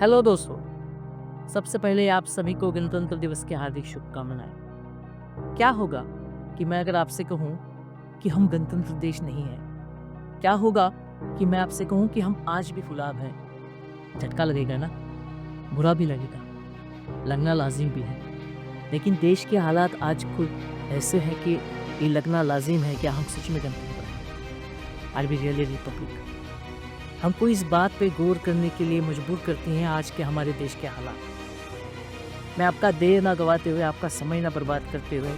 Hello दोस्तों, सबसे पहले आप सभी को गणतंत्र दिवस की हार्दिक शुभकामनाएं। क्या होगा कि मैं अगर आपसे कहूं कि हम गणतंत्र देश नहीं हैं? क्या होगा कि मैं आपसे कहूं कि हम आज भी गुलाब हैं? झटका लगेगा ना, बुरा भी लगेगा, लगना लाजिम भी है। लेकिन देश के हालात आज खुद ऐसे हैं कि ये लगना लाजिम है, क्या हम सच में गणतंत्र हैं? Are we really republic? हमको इस बात पे गौर करने के लिए मजबूर करती हैं आज के हमारे देश के हालात। मैं आपका देर ना गवाते हुए, आपका समय ना बर्बाद करते हुए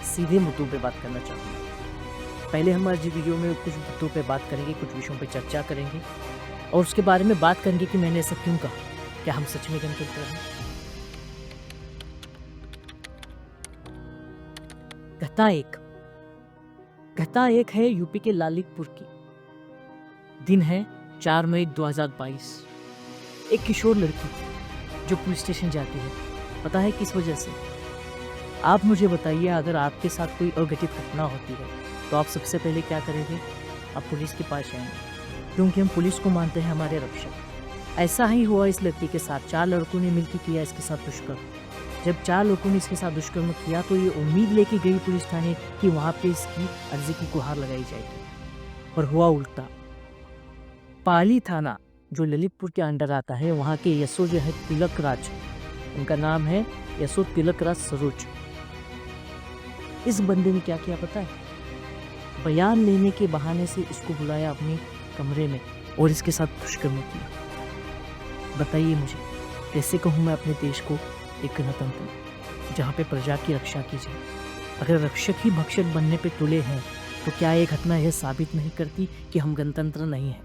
सीधे मुद्दों पे बात करना चाहूँगा। पहले हम आज वीडियो में कुछ मुद्दों पे बात करेंगे, कुछ विषयों पे चर्चा करेंगे और उसके बारे में बात करेंगे कि मैंने ऐसा क्यों कहा, क्या हम सच में गणतंत्र हैं? घटना एक घटना एक है यूपी के लालितपुर की। दिन है 4 मई 2022। एक किशोर लड़की जो पुलिस स्टेशन जाती है, पता है किस वजह से? आप मुझे बताइए, अगर आपके साथ कोई अघटित घटना होती है तो आप सबसे पहले क्या करेंगे? आप पुलिस के पास जाएंगे, क्योंकि हम पुलिस को मानते हैं हमारे रक्षक। ऐसा ही हुआ इस लड़की के साथ। 4 लड़कों ने मिलकर किया इसके साथ दुष्कर्म। जब 4 लोगों ने इसके साथ दुष्कर्म किया तो ये उम्मीद लेके गई पुलिस थाने कि वहाँ पे इसकी अर्जी की गुहार लगाई जाएगी, पर हुआ उल्टा। पाली थाना जो ललितपुर के अंडर आता है, वहाँ के यशो जो है तिलक राज, उनका नाम है यशो तिलक राज सरोज। इस बंदे ने क्या किया पता है? बयान लेने के बहाने से इसको बुलाया अपने कमरे में और इसके साथ दुष्कर्म किया। बताइए मुझे, कैसे कहूँ मैं अपने देश को एक गणतंत्र जहाँ पे प्रजा की रक्षा की जाए? अगर रक्षक ही भक्षक बनने पे तुले हैं तो क्या ये घटना यह साबित नहीं करती कि हम गणतंत्र नहीं हैं?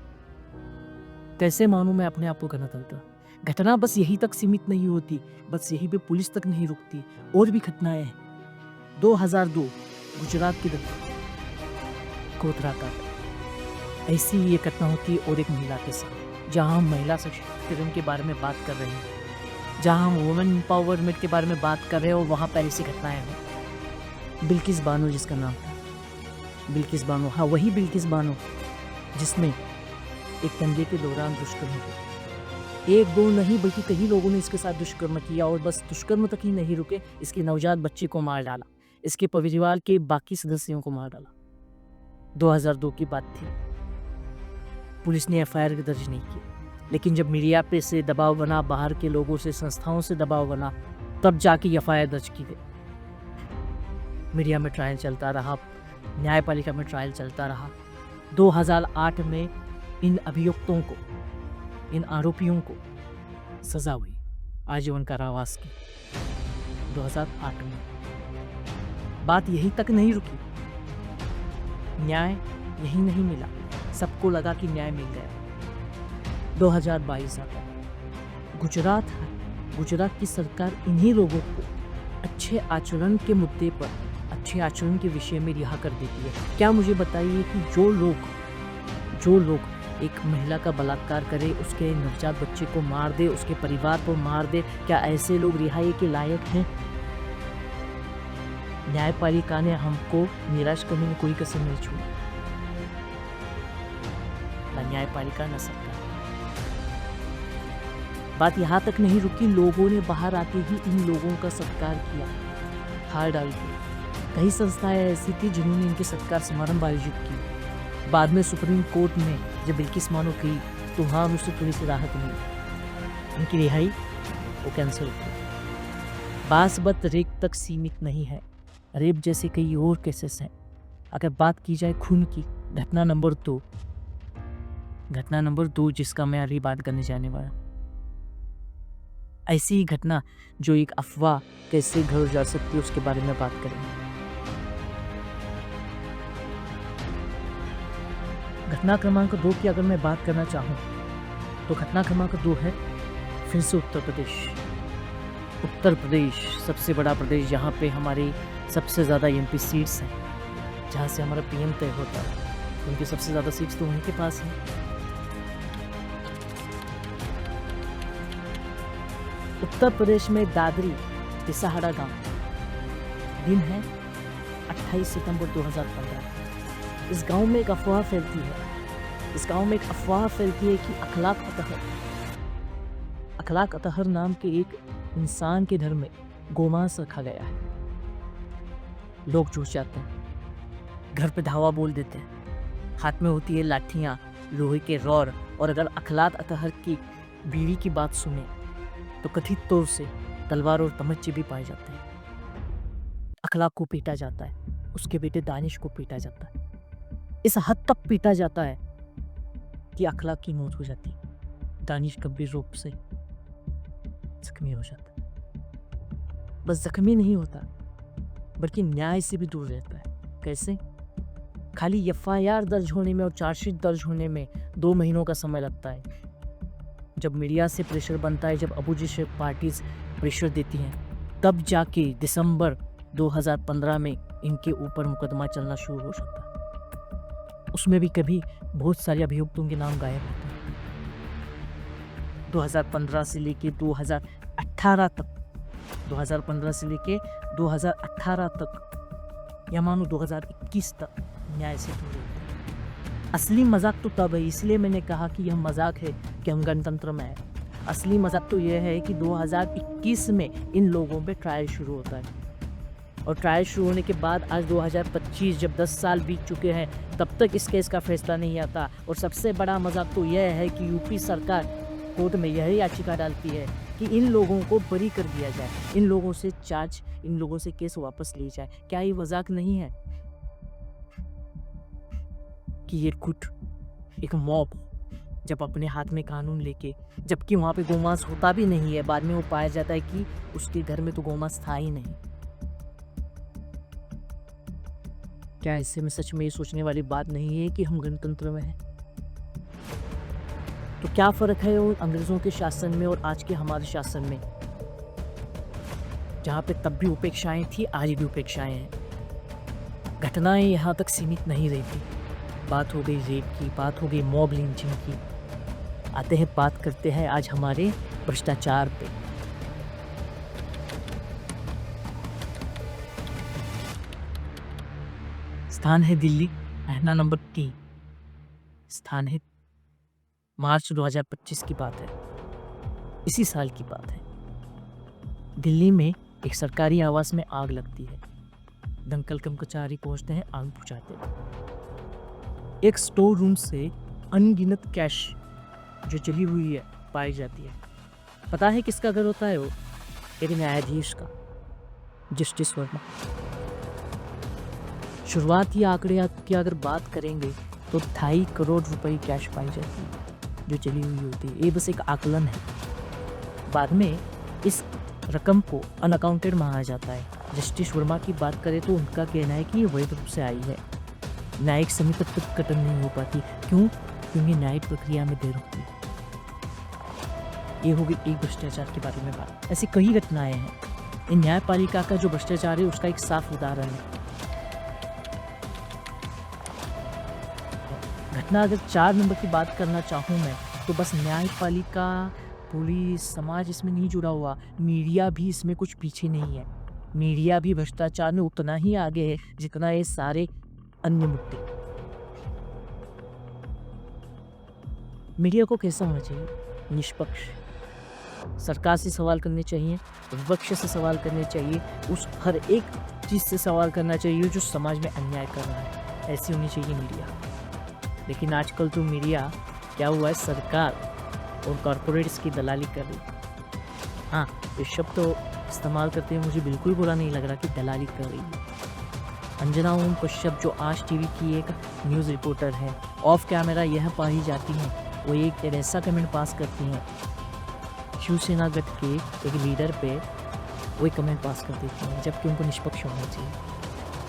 कैसे मानूं मैं अपने आप को गणतंत्र? घटना बस यही तक सीमित नहीं होती, बस यही पे पुलिस तक नहीं रुकती, और भी घटनाएं हैं। 2002 गुजरात की गोधरा कांड, ऐसी ये घटना होती है और एक महिला के साथ, जहां हम महिला सशक्तिकरण के बारे में बात कर रहे हैं, जहां हम वुमेन एम्पावरमेंट के बारे में बात कर रहे हैं और वहां पर ऐसी घटनाएं हो। बिल्किस बानो जिसका नाम था, बिल्किस बानो, हाँ वही बिल्किस बानो जिसमें एक दंगे के दौरान दुष्कर्म हुआ। एक दो नहीं बल्कि कई लोगों ने इसके साथ दुष्कर्म किया और बस दुष्कर्म तक ही नहीं रुके, इसके नवजात बच्चे को मार डाला, इसके परिवार के बाकी सदस्यों को मार डाला। 2002 की बात थी। पुलिस ने एफआईआर दर्ज नहीं की, लेकिन जब मीडिया पे से दबाव बना, बाहर के लोगों से, संस्थाओं से दबाव बना, तब जाके एफआईआर दर्ज की गई। मीडिया में ट्रायल चलता रहा, न्यायपालिका में ट्रायल चलता रहा। 2008 में इन अभियुक्तों को, इन आरोपियों को सजा हुई आजीवन कारावास की। 2008 में बात यहीं तक नहीं रुकी, न्याय यही नहीं मिला, सबको लगा कि न्याय मिल गया। 2022 आता है, गुजरात की सरकार इन्हीं लोगों को अच्छे आचरण के मुद्दे पर, अच्छे आचरण के विषय में रिहा कर देती है। क्या मुझे बताइए कि जो लोग एक महिला का बलात्कार करे, उसके नवजात बच्चे को मार दे, उसके परिवार को मार दे, क्या ऐसे लोग रिहाई के लायक हैं? न्यायपालिका ने हमको निराश करने में कोई कसर नहीं छोड़ी, ना न्यायपालिका ना सरकार। बात यहाँ तक नहीं रुकी, लोगों ने बाहर आके ही इन लोगों का सत्कार किया, हार डाल के। कई संस्थाएं ऐसी थी जिन्होंने इनके सत्कार समारोह आयोजित किए। बाद में सुप्रीम कोर्ट में जब बिल्किस बानो की, तो हाँ उसे थोड़ी सी राहत मिली, उनकी रिहाई वो कैंसिल हो गई। बात रेप तक सीमित नहीं है, रेप जैसे कई और केसेस हैं। अगर बात की जाए खून की, घटना नंबर 2 जिसका मैं अभी बात करने जाने वाला, ऐसी ही घटना जो एक अफवाह कैसे घर जा सकती है उसके बारे में बात करेंगे। घटना क्रमांक 2 की अगर मैं बात करना चाहूँ तो घटना क्रमांक 2 है फिर से उत्तर प्रदेश सबसे बड़ा प्रदेश, जहाँ पे हमारी सबसे ज़्यादा एमपी सीट्स हैं, जहाँ से हमारा पीएम तय होता है। उनकी सबसे ज़्यादा सीट्स तो उन्हीं के पास हैं। उत्तर प्रदेश में दादरी तिसाहाड़ा गांव, दिन है 28 सितंबर 2015। इस गांव में एक अफवाह फैलती है, कि अखलाक होता है। अखलाक अतहर नाम के एक इंसान के घर में गोमांस रखा गया है। लोग जुट जाते हैं, घर पे धावा बोल देते हैं, हाथ में होती है लाठियाँ, लोहे के रॉड, और अगर अखलाक अतहर की बीवी की बात सुने तो कथित तौर से तलवार और तमच्चे भी पाए जाते हैं। अखलाक को पीटा जाता है, उसके बेटे दानिश को पीटा जाता है, इस हद तक पीटा जाता है कि अखलाक की मौत हो जाती है। दानिश गंभीर रूप से जख्मी हो जाता है। बस जख्मी नहीं होता बल्कि न्याय से भी दूर रहता है। कैसे? खाली एफआईआर दर्ज होने में और चार्जशीट दर्ज होने में 2 महीनों का समय लगता है। जब मीडिया से प्रेशर बनता है, जब अपोजिशन पार्टीज प्रेशर देती हैं, तब जाके दिसंबर 2015 में इनके ऊपर मुकदमा चलना शुरू हो जाता है। उसमें भी कभी बहुत सारे अभियुक्तों के नाम गायब होते हैं। 2015 से लेके 2018 तक, 2015 से लेके 2018 तक, या मानो 2021 तक न्याय से दूर रहते हैं। असली मजाक तो तब है, इसलिए मैंने कहा कि यह मजाक है कि हम गणतंत्र में हैं। असली मजाक तो यह है कि 2021 में इन लोगों पे ट्रायल शुरू होता है, और ट्रायल शुरू होने के बाद आज 2025, जब 10 साल बीत चुके हैं, तब तक इस केस का फैसला नहीं आता। और सबसे बड़ा मजाक तो यह है कि यूपी सरकार कोर्ट में यह याचिका डालती है कि इन लोगों को बरी कर दिया जाए, इन लोगों से चार्ज, इन लोगों से केस वापस ली जाए। क्या ये मजाक नहीं है कि ये खुद एक मॉब जब अपने हाथ में कानून लेके, जबकि वहाँ पे गोमांस होता भी नहीं है, बाद में वो पाया जाता है कि उसके घर में तो गोमांस था ही नहीं। क्या ऐसे में सच में ये सोचने वाली बात नहीं है कि हम गणतंत्र में हैं? तो क्या फ़र्क है वो अंग्रेज़ों के शासन में और आज के हमारे शासन में, जहाँ पे तब भी उपेक्षाएं थी, आज भी उपेक्षाएं हैं। घटनाएं यहाँ तक सीमित नहीं रहती। बात हो गई रेप की, बात हो गई मॉब लिंचिंग की, आते हैं बात करते हैं आज हमारे भ्रष्टाचार पे। स्थान है दिल्ली, महीना नंबर 3। स्थान है मार्च 2025 की बात है, इसी साल की बात है। दिल्ली में एक सरकारी आवास में आग लगती है। दंकल कर्मचारी पहुंचते हैं, आग बुझाते हैं। एक स्टोर रूम से अनगिनत कैश जो जली हुई है पाई जाती है। पता है किसका घर होता है वो? एक न्यायाधीश का, जस्टिस वर्मा। शुरुआती आंकड़े की अगर बात करेंगे तो 2.5 करोड़ रुपए कैश पाई जाती है जो जली हुई होती है। ये बस एक आकलन है, बाद में इस रकम को अनअकाउंटेड माना जाता है। जस्टिस वर्मा की बात करें तो उनका कहना है कि ये वैध रूप से आई है, न्यायिक समिति तक गठन नहीं हो पाती। क्यों? क्योंकि न्यायिक प्रक्रिया में देर होती है। ये होगी एक भ्रष्टाचार के बारे में बात। ऐसी कई घटनाएं हैं। इन न्यायपालिका का जो भ्रष्टाचार है उसका एक साफ उदाहरण है। घटना अगर 4 नंबर की बात करना चाहूँ मैं, तो बस न्यायपालिका, पुलिस, समाज इसमें नहीं जुड़ा हुआ, मीडिया भी इसमें कुछ पीछे नहीं है। मीडिया भी भ्रष्टाचार में उतना ही आगे है जितना ये सारे अन्य मुद्दे। मीडिया को कैसा होना चाहिए? निष्पक्ष। सरकार से सवाल करने चाहिए, विपक्ष से सवाल करने चाहिए, उस हर एक चीज़ से सवाल करना चाहिए जो समाज में अन्याय कर रहा है। ऐसी होनी चाहिए मीडिया। लेकिन आजकल तो मीडिया क्या हुआ है, सरकार और कॉरपोरेट्स की दलाली कर रही है। हाँ, ये शब्द तो इस्तेमाल करते हुए मुझे बिल्कुल बुरा नहीं लग रहा कि दलाली कर रही है। अंजना ओम कश्यप जो आज टीवी की एक न्यूज़ रिपोर्टर है, ऑफ कैमरा यह पाई जाती हैं, वो एक ऐसा कमेंट पास करती हैं शिवसेना गठ के एक लीडर पे, वो एक कमेंट पास कर देती हैं, जबकि उनको निष्पक्ष होना चाहिए।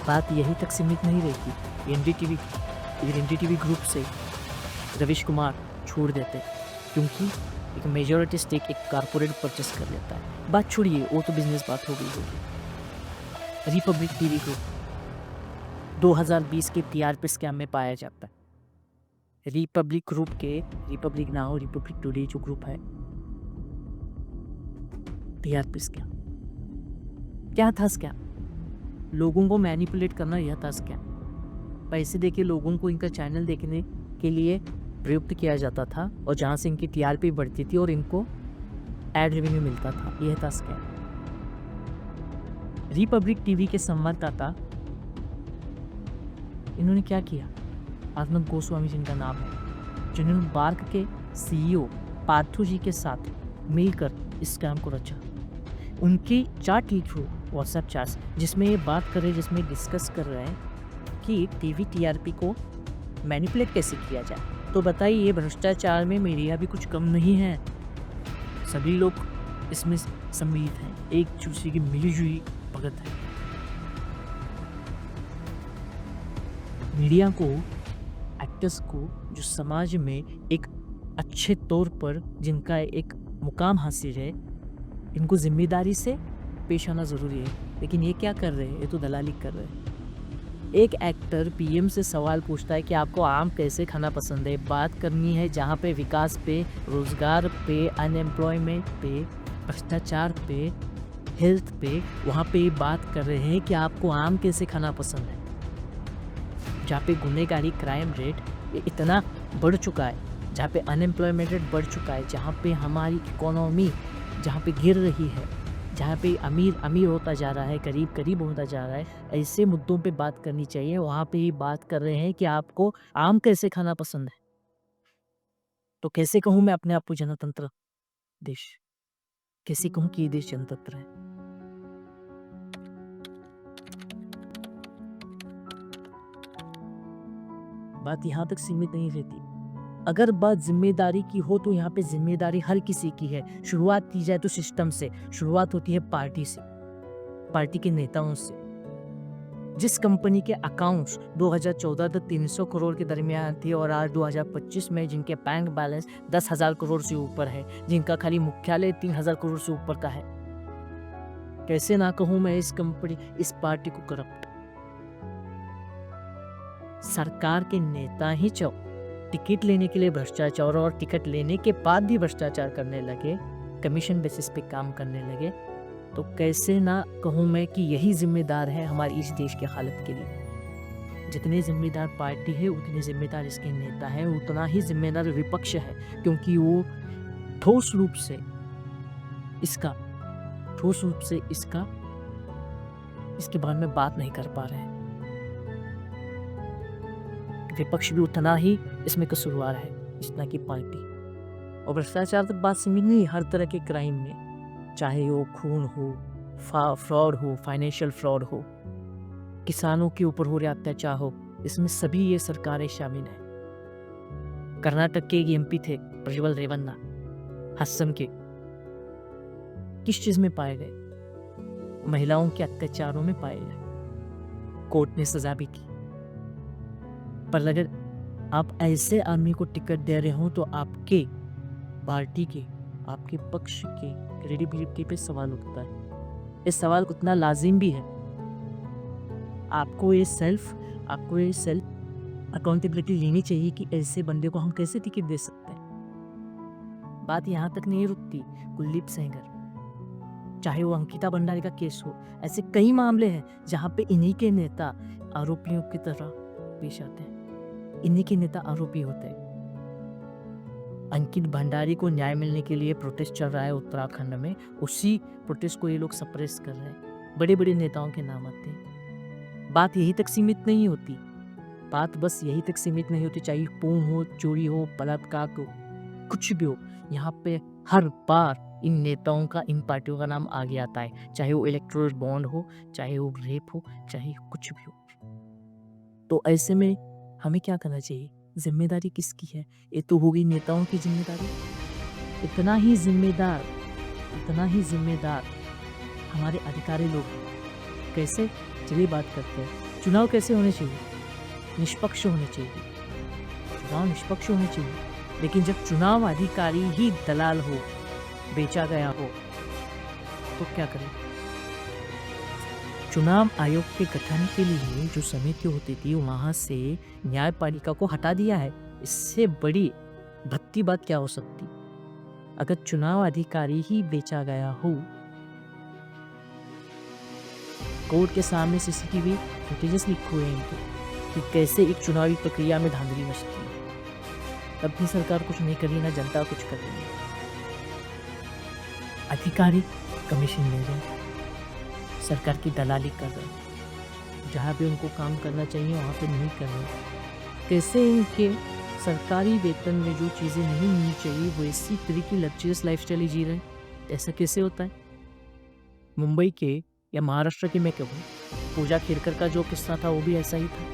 बात यही तक सीमित नहीं रहती। एनडीटीवी ग्रुप से रविश कुमार छोड़ देते क्योंकि एक मेजॉरिटी स्टेक एक कारपोरेट परचेस कर लेता है। बात छोड़िए, वो तो बिजनेस बात हो गई होगी। रिपब्लिक टीवी ग्रुप 2020 के टीआरपी स्कैम में पाया जाता है। रिपब्लिक ग्रुप के, रिपब्लिक नाउ, रिपब्लिक टुडे जो ग्रुप है, टीआरपी स्कैम। क्या था स्कैम? लोगों को मैनिपुलेट करना, यह था स्कैम। पैसे देके लोगों को इनका चैनल देखने के लिए प्रयुक्त किया जाता था, और जहाँ से इनकी टीआरपी बढ़ती थी और इनको एड रेवेन्यू मिलता था। यह था स्कैम। रिपब्लिक टीवी के संवाददाता इन्होंने क्या किया, आनंद गोस्वामी जिनका नाम है, जिन्होंने बार्क के सीईओ पार्थो जी के साथ मिलकर इस स्कैम को रचा। उनकी चार्ट लीक हुई, व्हाट्सएप चार्ट्स, जिसमें ये बात कर रहे हैं, जिसमें डिस्कस कर रहे हैं कि टीवी टीआरपी को मैनिपुलेट कैसे किया जाए। तो बताइए, ये भ्रष्टाचार में मीडिया भी कुछ कम नहीं है, सभी लोग इसमें सम्मिलित हैं, एक दूसरे की मिलीजुली भगत है। मीडिया को, एक्टर्स को, जो समाज में एक अच्छे तौर पर जिनका एक मुकाम हासिल है, इनको जिम्मेदारी से पेश आना ज़रूरी है। लेकिन ये क्या कर रहे हैं, ये तो दलाली कर रहे हैं। एक एक्टर पीएम से सवाल पूछता है कि आपको आम कैसे खाना पसंद है। बात करनी है जहाँ पे विकास पे, रोज़गार पे, अनएम्प्लॉयमेंट पे, भ्रष्टाचार पे, हेल्थ पे, वहाँ पे बात कर रहे हैं कि आपको आम कैसे खाना पसंद है। जहाँ पे गुनहगारी, क्राइम रेट इतना बढ़ चुका है, जहाँ पे अनएम्प्लॉयमेंट रेट बढ़ चुका है, जहाँ पे हमारी इकोनॉमी जहाँ पे गिर रही है, जहाँ पे अमीर अमीर होता जा रहा है, गरीब गरीब होता जा रहा है, ऐसे मुद्दों पे बात करनी चाहिए। वहाँ पे ही बात कर रहे हैं कि आपको आम कैसे खाना पसंद है। तो कैसे कहूँ मैं अपने आप को जनतंत्र देश, कैसे कहूँ कि ये देश जनतंत्र है। बात यहाँ तक सीमित नहीं रहती। अगर बात जिम्मेदारी की हो तो यहाँ पे जिम्मेदारी हर किसी की है। शुरुआत की जाए तो सिस्टम से, शुरुआत होती है पार्टी से, पार्टी के नेताओं से। जिस कंपनी के अकाउंट्स 2014 तक 300 करोड़ के दरमियान थे और आज 2025 में जिनके बैंक बैलेंस 10,000 करोड़ से ऊपर है, जिनका खाली मुख्यालय 3,000 करोड़ से ऊपर का है, कैसे ना कहूँ मैं इस कंपनी, इस पार्टी को करप्ट। सरकार के नेता ही टिकट लेने के लिए भ्रष्टाचार और टिकट लेने के बाद भी भ्रष्टाचार करने लगे, कमीशन बेसिस पे काम करने लगे, तो कैसे ना कहूँ मैं कि यही जिम्मेदार है हमारी इस देश की हालत के लिए। जितने जिम्मेदार पार्टी है उतने जिम्मेदार इसके नेता है, उतना ही जिम्मेदार विपक्ष है, क्योंकि वो ठोस रूप से इसके बारे में बात नहीं कर पा रहे हैं। विपक्ष भी उतना ही इसमें कसूरवार है जितना कि पार्टी। और भ्रष्टाचार तक बात सीमित नहीं, हर तरह के क्राइम में, चाहे वो खून हो, फ्रॉड हो, फाइनेंशियल फ्रॉड हो, किसानों के ऊपर हो रहे अत्याचार हो, इसमें सभी ये सरकारें शामिल हैं। कर्नाटक के एक एमपी थे प्रज्वल रेवन्ना, हसन के, किस चीज में पाए गए? महिलाओं के अत्याचारों में पाए गए। कोर्ट ने सजा भी की। पर अगर आप ऐसे आदमी को टिकट दे रहे हो तो आपके पार्टी के, आपके पक्ष के क्रेडिबिलिटी पे सवाल उठता है। इस सवाल उतना लाजिम भी है। आपको ये सेल्फ अकाउंटेबिलिटी लेनी चाहिए कि ऐसे बंदे को हम कैसे टिकट दे सकते हैं। बात यहाँ तक नहीं रुकती। कुलदीप सेंगर, चाहे वो अंकिता भंडारी का केस हो, ऐसे कई मामले हैं जहाँ पे इन्हीं के नेता आरोपियों की तरह पेश आते हैं, इन्हीं के नेता आरोपी होते हैं। अंकित भंडारी को न्याय मिलने के लिए प्रोटेस्ट चल रहा है उत्तराखंड में, उसी प्रोटेस्ट को ये लोग सप्रेस कर रहे हैं। बड़े बड़े नेताओं के नाम आते हैं। बात यही तक सीमित नहीं होती, चाहे खून हो, चोरी हो, बलात्कार हो, कुछ भी हो, यहाँ पे हर बार इन नेताओं का, इन पार्टियों का नाम आगे आता है, चाहे वो इलेक्टोरल बॉन्ड हो, चाहे वो रेप हो, चाहे कुछ भी हो। तो ऐसे में हमें क्या करना चाहिए? जिम्मेदारी किसकी है? ये तो होगी नेताओं की जिम्मेदारी। इतना ही जिम्मेदार हमारे अधिकारी लोग हैं। कैसे? चलिए बात करते हैं। चुनाव कैसे होने चाहिए? निष्पक्ष होने चाहिए। चुनाव निष्पक्ष होने चाहिए, लेकिन जब चुनाव अधिकारी ही दलाल हो, बेचा गया हो, तो क्या करें? चुनाव आयोग के गठन के लिए जो समिति होती थी, वहां से न्यायपालिका को हटा दिया है। इससे बड़ी भद्दी बात क्या हो सकती? अगर चुनाव अधिकारी ही बेचा गया हो, कोर्ट के सामने सीसीटीवी फुटेजेस लिखे हुए हैं कि कैसे एक चुनावी प्रक्रिया में धांधली मचती है, तब भी सरकार कुछ नहीं कर रही, ना जनता कुछ कर रही है। अधिकारी कमीशन ले रहे हैं, सरकार की दलाली कर रहे हैं, जहाँ पे उनको काम करना चाहिए वहाँ पे नहीं कर रहे। कैसे इनके सरकारी वेतन में जो चीज़ें नहीं मिलनी चाहिए वो इसी तरह की लग्जरियस लाइफस्टाइल जी रहे हैं? ऐसा कैसे होता है? मुंबई के या महाराष्ट्र के मैं कहूँ, पूजा खेरकर का जो किस्सा था वो भी ऐसा ही था।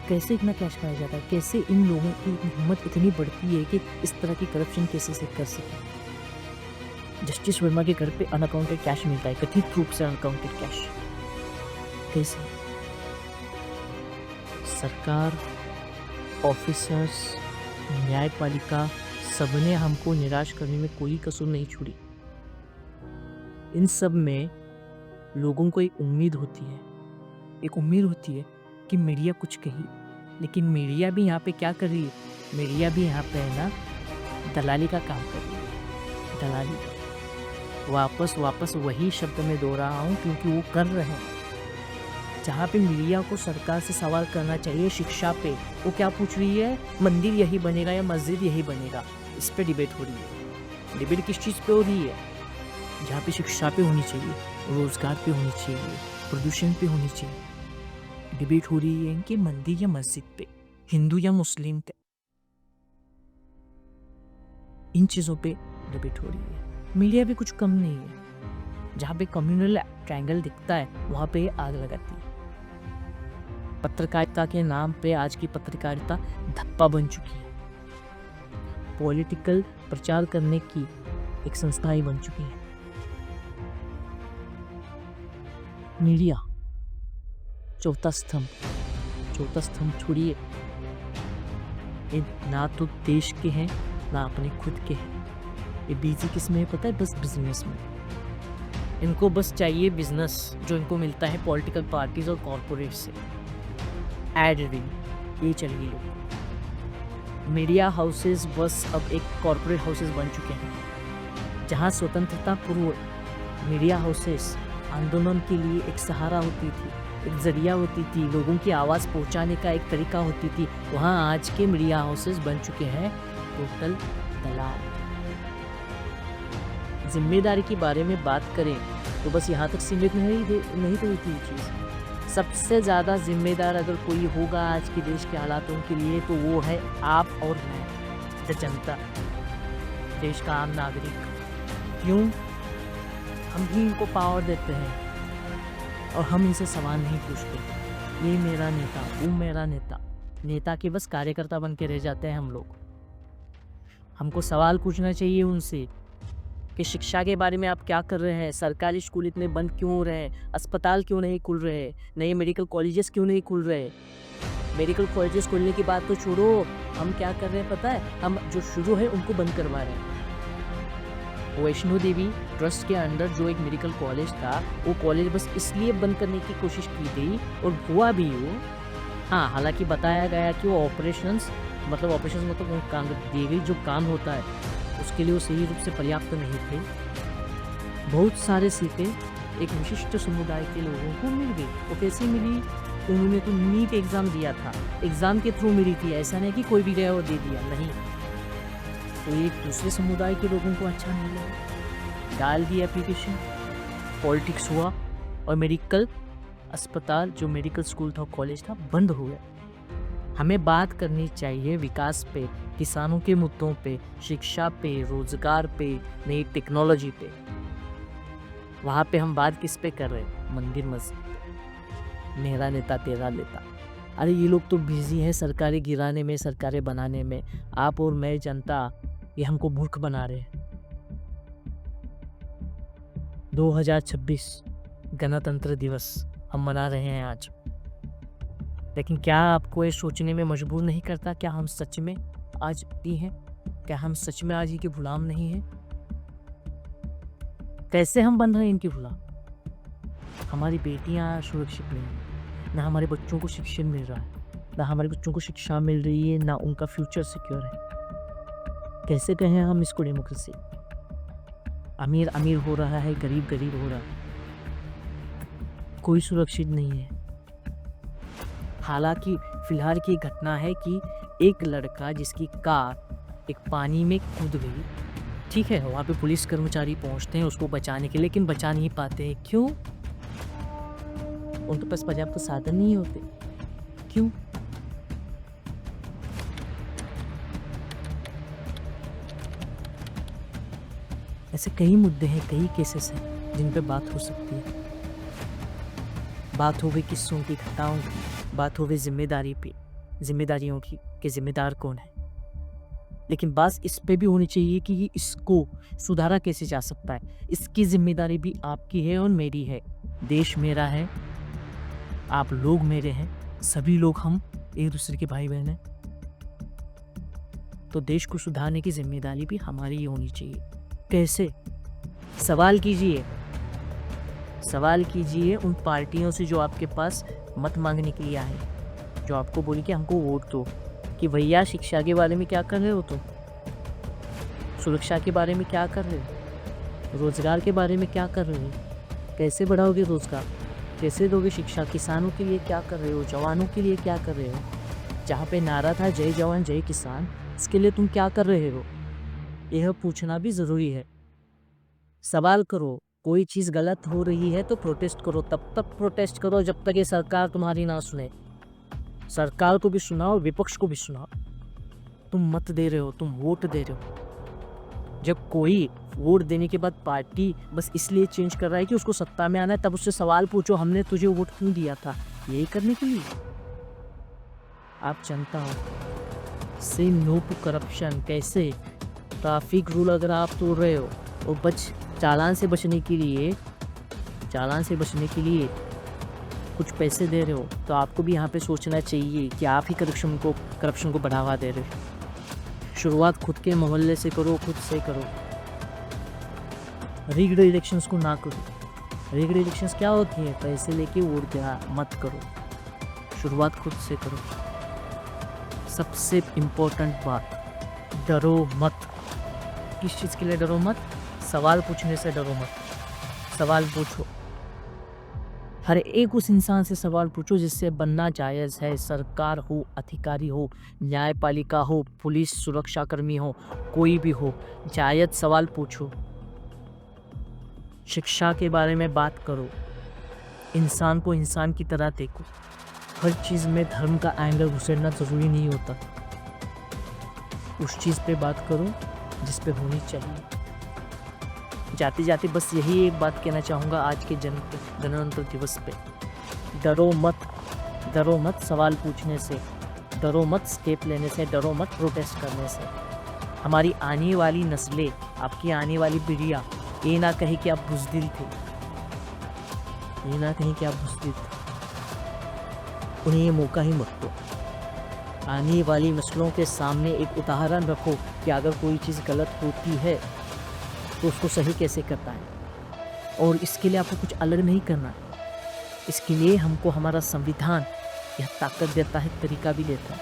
कैसे इतना कैश खाया जाता है? कैसे इन लोगों की हिम्मत इतनी बढ़ती है कि इस तरह की करप्शन कैसे से कर सके? जस्टिस वर्मा के घर पे अनअकाउंटेड कैश मिलता है, कथित रूप से अनअकाउंटेड कैश। कैसे? सरकार, ऑफिसर्स, न्यायपालिका सबने हमको निराश करने में कोई कसर नहीं छोड़ी। इन सब में लोगों को एक उम्मीद होती है कि मीडिया कुछ कही, लेकिन मीडिया भी यहाँ पे क्या कर रही है? मीडिया भी यहाँ पे है ना दलाली का काम कर रही है। दलाली वापस वही शब्द में दोहरा रहा हूँ क्योंकि वो कर रहे हैं। जहाँ पे मीडिया को सरकार से सवाल करना चाहिए शिक्षा पे, वो क्या पूछ रही है? मंदिर यही बनेगा या मस्जिद यही बनेगा? इस पे डिबेट हो रही है। डिबेट किस चीज़ पे हो रही है? जहाँ पे शिक्षा पे होनी चाहिए, रोजगार पे होनी चाहिए, प्रदूषण पे होनी चाहिए। डिबेट हो रही है इनके मंदिर या मस्जिद पे, हिंदू या मुस्लिम पे, इन चीज़ों पे डिबेट हो रही है। मीडिया भी कुछ कम नहीं है। जहाँ पे कम्युनल ट्रायंगल दिखता है वहाँ पे आग लगाती है। पत्रकारिता के नाम पे आज की पत्रकारिता धप्पा बन चुकी है। पॉलिटिकल प्रचार करने की एक संस्था ही बन चुकी है। मीडिया चौथा स्तंभ छोड़िए, ये ना तो देश के हैं ना अपने खुद के हैं। ये बिजी किस में है पता है? बस बिजनेस में। इनको बस चाहिए बिजनेस जो इनको मिलता है पॉलिटिकल पार्टीज और कॉरपोरेट से। एड रीडिंग ये चल गई लोग। मीडिया हाउसेस बस अब एक कॉरपोरेट हाउसेस बन चुके हैं। जहाँ स्वतंत्रता पूर्व मीडिया हाउसेस आंदोलन के लिए एक सहारा होती थी, एक जरिया होती थी, लोगों की आवाज़ पहुंचाने का एक तरीका होती थी, वहाँ आज के मीडिया हाउसेस बन चुके हैं टोटल दलाल। जिम्मेदारी के बारे में बात करें तो बस यहाँ तक सीमित नहीं तो थी चीज़। सबसे ज़्यादा जिम्मेदार अगर कोई होगा आज के देश के हालातों के लिए तो वो है आप और मैं, जनता, देश का आम नागरिक। क्यों? हम ही इनको पावर देते हैं और हम इनसे सवाल नहीं पूछते। ये मेरा नेता, वो मेरा नेता के बस कार्यकर्ता बन के रह जाते हैं हम लोग। हमको सवाल पूछना चाहिए उनसे कि शिक्षा के बारे में आप क्या कर रहे हैं? सरकारी स्कूल इतने बंद क्यों हो रहे हैं? अस्पताल क्यों नहीं खुल रहे? नए मेडिकल कॉलेजेस क्यों नहीं खुल रहे? मेडिकल कॉलेजेस खोलने की बात तो छोड़ो, हम क्या कर रहे हैं पता है? हम जो शुरू है उनको बंद करवा रहे हैं। वैष्णो देवी ट्रस्ट के अंडर जो एक मेडिकल कॉलेज था, वो कॉलेज बस इसलिए बंद करने की कोशिश की गई और हुआ भी वो। हाँ, हालांकि बताया गया कि वो ऑपरेशंस मतलब वो काम दिए गई जो काम होता है उसके लिए वो सही रूप से पर्याप्त नहीं थे। बहुत सारे सीटें एक विशिष्ट समुदाय के लोगों को मिल गई। वो कैसे मिली? उन्होंने तो नीट एग्ज़ाम दिया था, एग्ज़ाम के थ्रू मिली थी। ऐसा नहीं कि कोई भी गया और दे दिया, नहीं। तो एक दूसरे समुदाय के लोगों को अच्छा मिला, डाल दिया एप्लीकेशन, पॉलिटिक्स हुआ और मेडिकल अस्पताल जो मेडिकल स्कूल था कॉलेज था बंद हो गया। हमें बात करनी चाहिए विकास पे, किसानों के मुद्दों पे, शिक्षा पे, रोजगार पे, नई टेक्नोलॉजी पे। वहाँ पे हम बात किस पे कर रहे हैं? मंदिर मस्जिद पे। मेरा नेता तेरा नेता। अरे ये लोग तो बिजी हैं सरकारें गिराने में, सरकारें बनाने में। आप और मैं जनता ये हमको मूर्ख बना रहे हैं। 2026 गणतंत्र दिवस हम मना रहे हैं आज, लेकिन क्या आपको ये सोचने में मजबूर नहीं करता क्या हम सच में आज ही हैं? क्या हम सच में आज ही के गुलाम नहीं हैं? कैसे हम बन रहे हैं इनके गुलाम? हमारी बेटियां सुरक्षित नहीं हैं, ना हमारे बच्चों को शिक्षण मिल रहा है, ना हमारे बच्चों को शिक्षा मिल रही है, ना उनका फ्यूचर सिक्योर है। कैसे कहें हम इसको डेमोक्रेसी? अमीर अमीर हो रहा है, गरीब गरीब हो रहा है, कोई सुरक्षित नहीं है। हालांकि फिलहाल की घटना है कि एक लड़का जिसकी कार एक पानी में कूद गई ठीक है, वहाँ पे पुलिस कर्मचारी पहुँचते हैं उसको बचाने के लिए, लेकिन बचा नहीं पाते हैं। क्यों? उनके पास पर्याप्त साधन नहीं होते। क्यों? ऐसे कई मुद्दे हैं, कई केसेस हैं जिन पे बात हो सकती है। बात हो गई किस्सों की, घटनाओं की, बात हो गई जिम्मेदारियों की कि जिम्मेदार कौन है। लेकिन बात इस पे भी होनी चाहिए कि इसको सुधारा कैसे जा सकता है। इसकी जिम्मेदारी भी आपकी है और मेरी है। देश मेरा है, आप लोग मेरे हैं, सभी लोग हम एक दूसरे के भाई बहन हैं। तो देश को सुधारने की जिम्मेदारी भी हमारी ही होनी चाहिए। कैसे? सवाल कीजिए उन पार्टियों से जो आपके पास मत मांगने के लिए आए, जो आपको बोली कि हमको वोट दो, कि भैया शिक्षा के बारे में क्या कर रहे हो तुम, सुरक्षा के बारे में क्या कर रहे हो, रोजगार के बारे में क्या कर रहे हो, कैसे बढ़ाओगे रोजगार, कैसे दोगे शिक्षा, किसानों के लिए क्या कर रहे हो, जवानों के लिए क्या कर रहे हो। जहाँ पे नारा था जय जवान जय किसान, इसके लिए तुम क्या कर रहे हो, यह पूछना भी ज़रूरी है। सवाल करो। कोई चीज़ गलत हो रही है तो प्रोटेस्ट करो, तब तक प्रोटेस्ट करो जब तक ये सरकार तुम्हारी ना सुने। सरकार को भी सुनाओ, विपक्ष को भी सुनाओ। तुम मत दे रहे हो, तुम वोट दे रहे हो। जब कोई वोट देने के बाद पार्टी बस इसलिए चेंज कर रहा है कि उसको सत्ता में आना है, तब उससे सवाल पूछो हमने तुझे वोट क्यों दिया था, यही करने के लिए। आप जनता हो। से नो टू करप्शन। कैसे? ट्रैफिक रूल अगर आप तोड़ रहे हो और चालान से बचने के लिए कुछ पैसे दे रहे हो, तो आपको भी यहाँ पे सोचना चाहिए कि आप ही करप्शन को बढ़ावा दे रहे हो। शुरुआत खुद के मोहल्ले से करो, खुद से करो। रिग्ड इलेक्शंस को ना करो। रिग्ड इलेक्शंस क्या होती है? पैसे लेके वोट देना मत करो। शुरुआत खुद से करो। सबसे इम्पोर्टेंट बात, डरो मत। किस चीज़ के लिए डरो मत? सवाल पूछने से डरो मत। सवाल पूछो, हर एक उस इंसान से सवाल पूछो जिससे बनना जायज़ है। सरकार हो, अधिकारी हो, न्यायपालिका हो, पुलिस सुरक्षाकर्मी हो, कोई भी हो, जायज़ सवाल पूछो। शिक्षा के बारे में बात करो। इंसान को इंसान की तरह देखो। हर चीज़ में धर्म का एंगल घुसेड़ना ज़रूरी नहीं होता। उस चीज़ पे बात करो जिस पे होनी चाहिए। जाते जाते बस यही एक बात कहना चाहूँगा आज के गणतंत्र दिवस पे, डरो मत सवाल पूछने से, डरो मत स्टेप लेने से, डरो मत प्रोटेस्ट करने से। हमारी आने वाली नस्लें, आपकी आने वाली पीढ़ियाँ ये ना कहे कि आप बुज़दिल थे, उन्हें ये मौका ही मत दो। आने वाली नस्लों के सामने एक उदाहरण रखो कि अगर कोई चीज़ गलत होती है तो उसको सही कैसे करता है। और इसके लिए आपको कुछ अलग नहीं करना है। इसके लिए हमको हमारा संविधान यह ताकत देता है, तरीका भी देता है।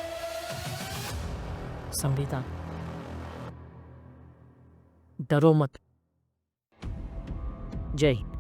संविधान। डरो मत। जय हिंद।